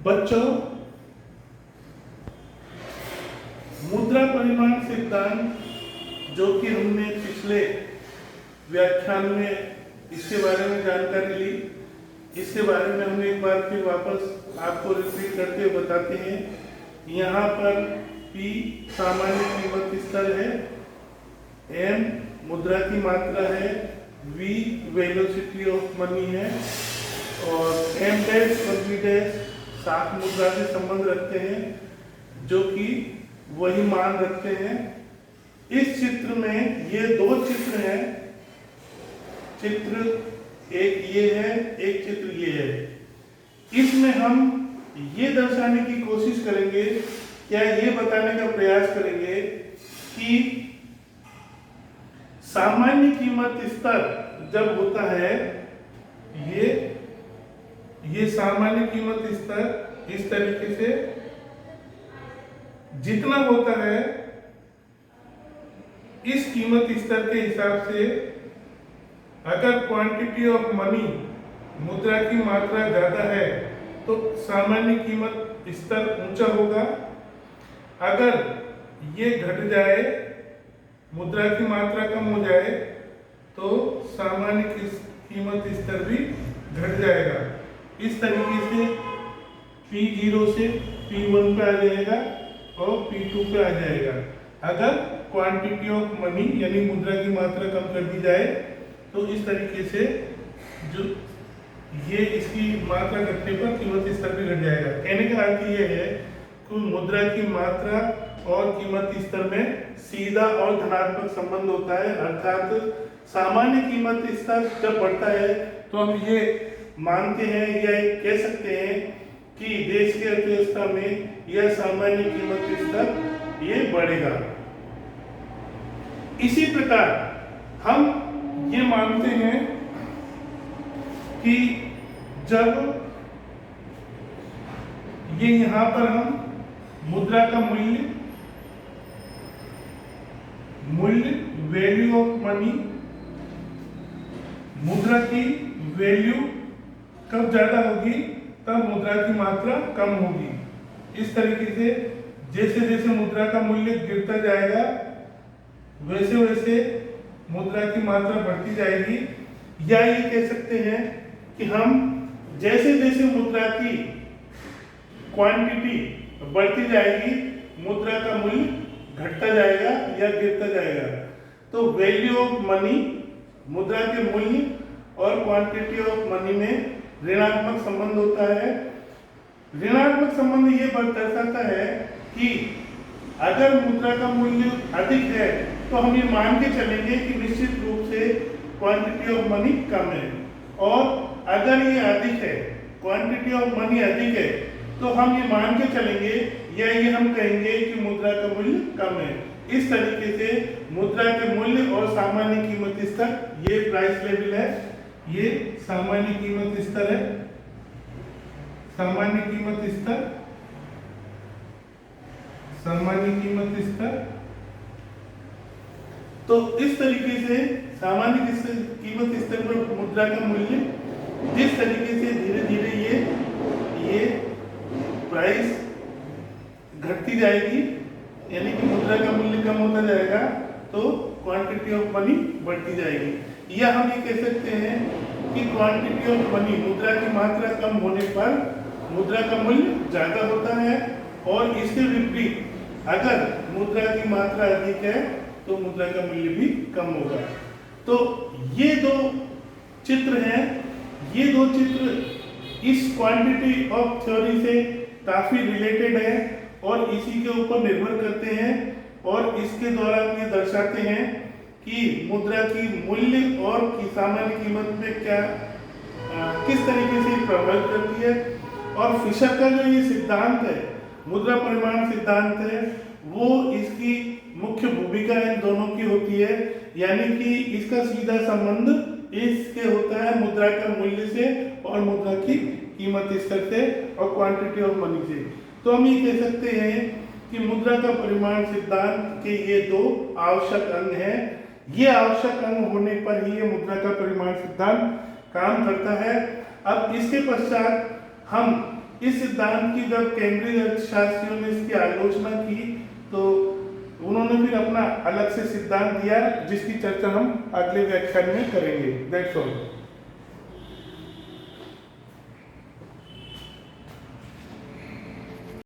बच्चों, मुद्रा परिमाण सिद्धांत जो कि हमने पिछले व्याख्यान में इसके बारे में जानकारी ली, इसके बारे में हम एक बार फिर वापस आपको रिपीट करते हुए बताते हैं। यहाँ पर P सामान्य कीमत स्तर है, M मुद्रा की मात्रा है, V वेलोसिटी ऑफ मनी है और M डैश और V डैश साख मुद्रा से संबंध रखते हैं, जो कि वही मान रखते हैं। इस चित्र में ये दो चित्र हैं, चित्र एक ये है, एक चित्र ये है। इसमें हम ये दर्शाने की कोशिश करेंगे, क्या ये बताने का प्रयास करेंगे कि सामान्य कीमत स्तर जब होता है, ये सामान्य कीमत स्तर इस तरीके से जितना होता है, इस कीमत स्तर के हिसाब से अगर क्वांटिटी ऑफ मनी मुद्रा की मात्रा ज्यादा है तो सामान्य कीमत स्तर ऊंचा होगा। अगर ये घट जाए, मुद्रा की मात्रा कम हो जाए, तो सामान्य कीमत स्तर भी घट जाएगा। इस तरीके से P0 से P1 पे आ जाएगा और P2 पे आ जाएगा। अगर क्वांटिटी ऑफ मनी यानी मुद्रा की मात्रा कम कर दी जाए तो इस तरीके से जो ये इसकी मात्रा घटने पर कीमत स्तर भी घट जाएगा। कहने का अर्थ ये है कि मुद्रा की मात्रा और कीमत स्तर में सीधा और धनात्मक संबंध होता है। अर्थात सामान्य कीमत स्तर जब बढ़ता है तो हम ये मानते हैं या कह सकते हैं कि देश की अर्थव्यवस्था में यह सामान्य कीमत स्तर ये बढ़ेगा। इसी प्रकार हम ये मानते हैं कि जब ये यहां पर हम मुद्रा का मूल्य वैल्यू ऑफ मनी, मुद्रा की वैल्यू कब ज्यादा होगी तब मुद्रा की मात्रा कम होगी। इस तरीके से जैसे जैसे मुद्रा का मूल्य गिरता जाएगा वैसे वैसे मुद्रा की मात्रा बढ़ती जाएगी। या ये कह सकते हैं कि हम जैसे जैसे मुद्रा की क्वांटिटी बढ़ती जाएगी मुद्रा का मूल्य घटता जाएगा या गिरता जाएगा। तो वैल्यू ऑफ मनी, मुद्रा के मूल्य और क्वांटिटी ऑफ मनी में ऋणात्मक संबंध होता है। ऋणात्मक संबंध ये दर्शाता है कि अगर मुद्रा का मूल्य अधिक है तो हम ये मान के चलेंगे कि निश्चित रूप से क्वांटिटी ऑफ मनी कम है, और अगर ये अधिक है, क्वांटिटी ऑफ मनी अधिक है, तो हम ये मान के चलेंगे या ये हम कहेंगे कि मुद्रा का मूल्य कम है। इस तरीके से मुद्रा के मूल्य और सामान्य कीमत स्तर, ये प्राइस लेवल है, ये सामान्य कीमत स्तर है, सामान्य कीमत स्तर, सामान्य कीमत स्तर। तो इस तरीके से सामान्य कीमत स्तर पर मुद्रा का मूल्य जिस तरीके से धीरे धीरे ये प्राइस घटती जाएगी, यानी कि मुद्रा का मूल्य कम होता जाएगा, तो क्वांटिटी ऑफ मनी बढ़ती जाएगी। या हम ये कह सकते हैं कि क्वांटिटी ऑफ मनी, मुद्रा की मात्रा कम होने पर मुद्रा का मूल्य ज्यादा होता है, और इसके विपरीत अगर मुद्रा की मात्रा अधिक है तो मुद्रा का मूल्य भी कम होगा। तो ये दो चित्र हैं, ये दो चित्र इस क्वांटिटी ऑफ थ्योरी से काफी रिलेटेड है और इसी के ऊपर निर्भर करते हैं, और इसके द्वारा ये दर्शाते हैं कि मुद्रा की मूल्य और की सामान्य कीमत में क्या किस तरीके से प्रभावित करती है। और फिशर का जो ये सिद्धांत है, मुद्रा परिमाण सिद्धांत है, वो इसकी मुख्य भूमिका इन दोनों की होती है, यानी कि इसका सीधा संबंध इसके होता है मुद्रा का मूल्य से और मुद्रा की कीमत स्तर से और क्वांटिटी ऑफ मनी से। तो हम ये कह सकते हैं कि मुद्रा का परिमाण सिद्धांत के ये दो आवश्यक अंग हैं। ये आवश्यक अंग होने पर ही ये मुद्रा का परिमाण सिद्धांत काम करता है। अब इसके पश्चात हम इस सिद्धांत की जब कैम्ब्रिज अर्थशास्त्रियों ने इसकी आलोचना की तो उन्होंने फिर अपना अलग से सिद्धांत दिया, जिसकी चर्चा हम अगले व्याख्यान में करेंगे। That's all.